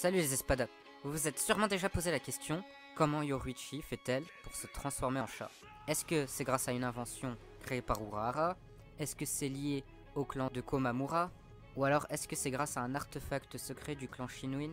Salut les espadas. Vous vous êtes sûrement déjà posé la question, comment Yoruichi fait-elle pour se transformer en chat? Est-ce que c'est grâce à une invention créée par Urahara? Est-ce que c'est lié au clan de Komamura? Ou alors est-ce que c'est grâce à un artefact secret du clan Shin'uin?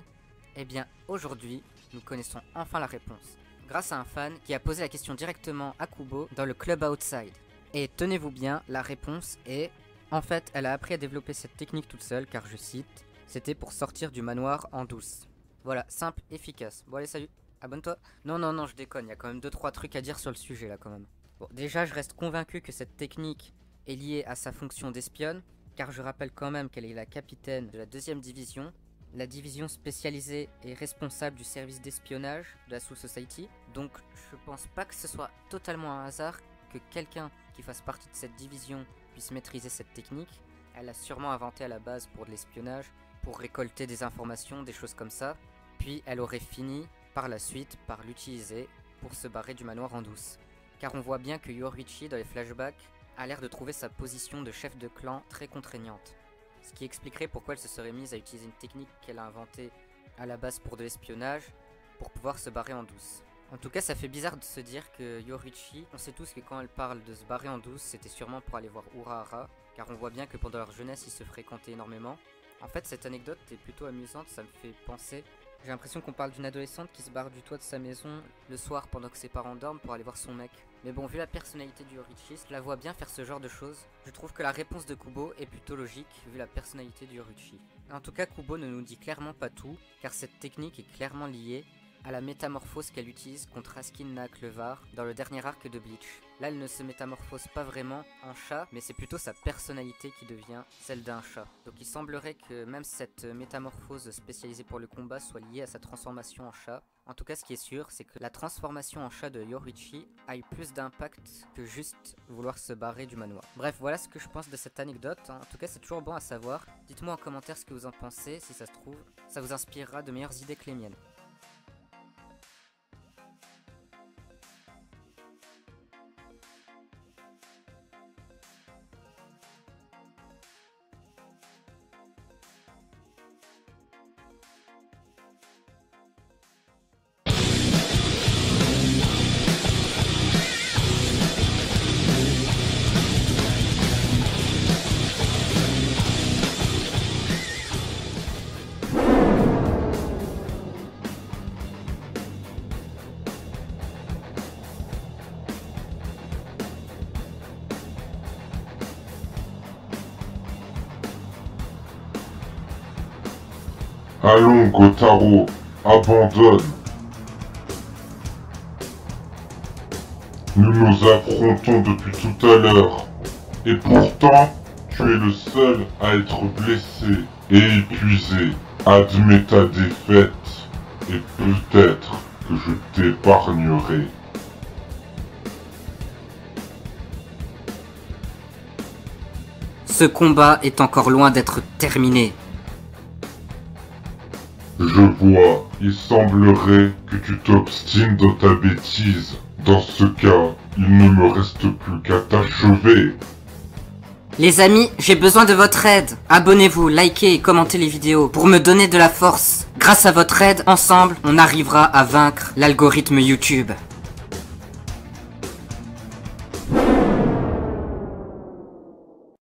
Eh bien aujourd'hui, nous connaissons enfin la réponse, grâce à un fan qui a posé la question directement à Kubo dans le Club Outside. Et tenez-vous bien, la réponse est... En fait, elle a appris à développer cette technique toute seule car, je cite, c'était pour sortir du manoir en douce. Voilà, simple, efficace. Bon allez, salut, abonne-toi. Non, je déconne, il y a quand même 2-3 trucs à dire sur le sujet là quand même. Bon, déjà, je reste convaincu que cette technique est liée à sa fonction d'espionne, car je rappelle quand même qu'elle est la capitaine de la 2e division, la division spécialisée et responsable du service d'espionnage de la Soul Society. Donc je pense pas que ce soit totalement un hasard que quelqu'un qui fasse partie de cette division puisse maîtriser cette technique. Elle l'a sûrement inventée à la base pour de l'espionnage, pour récolter des informations, des choses comme ça. Puis elle aurait fini par la suite par l'utiliser pour se barrer du manoir en douce. Car on voit bien que Yoruichi dans les flashbacks a l'air de trouver sa position de chef de clan très contraignante. Ce qui expliquerait pourquoi elle se serait mise à utiliser une technique qu'elle a inventée à la base pour de l'espionnage, pour pouvoir se barrer en douce. En tout cas, ça fait bizarre de se dire que Yoruichi, on sait tous que quand elle parle de se barrer en douce, c'était sûrement pour aller voir Urahara, car on voit bien que pendant leur jeunesse, ils se fréquentaient énormément. En fait, cette anecdote est plutôt amusante, ça me fait penser. J'ai l'impression qu'on parle d'une adolescente qui se barre du toit de sa maison le soir pendant que ses parents dorment pour aller voir son mec. Mais bon, vu la personnalité du Yoruichi, je la vois bien faire ce genre de choses. Je trouve que la réponse de Kubo est plutôt logique vu la personnalité du Yoruichi. En tout cas, Kubo ne nous dit clairement pas tout, car cette technique est clairement liée à la métamorphose qu'elle utilise contre Askin Naak-Levar dans le dernier arc de Bleach. Là, elle ne se métamorphose pas vraiment en chat, mais c'est plutôt sa personnalité qui devient celle d'un chat. Donc il semblerait que même cette métamorphose spécialisée pour le combat soit liée à sa transformation en chat. En tout cas, ce qui est sûr, c'est que la transformation en chat de Yoruichi a eu plus d'impact que juste vouloir se barrer du manoir. Bref, voilà ce que je pense de cette anecdote. En tout cas, c'est toujours bon à savoir. Dites-moi en commentaire ce que vous en pensez, si ça se trouve, ça vous inspirera de meilleures idées que les miennes. Allons, Kotaro, abandonne. Nous nous affrontons depuis tout à l'heure. Et pourtant, tu es le seul à être blessé et épuisé. Admets ta défaite et peut-être que je t'épargnerai. Ce combat est encore loin d'être terminé. Je vois, il semblerait que tu t'obstines dans ta bêtise. Dans ce cas, il ne me reste plus qu'à t'achever. Les amis, j'ai besoin de votre aide. Abonnez-vous, likez et commentez les vidéos pour me donner de la force. Grâce à votre aide, ensemble, on arrivera à vaincre l'algorithme YouTube.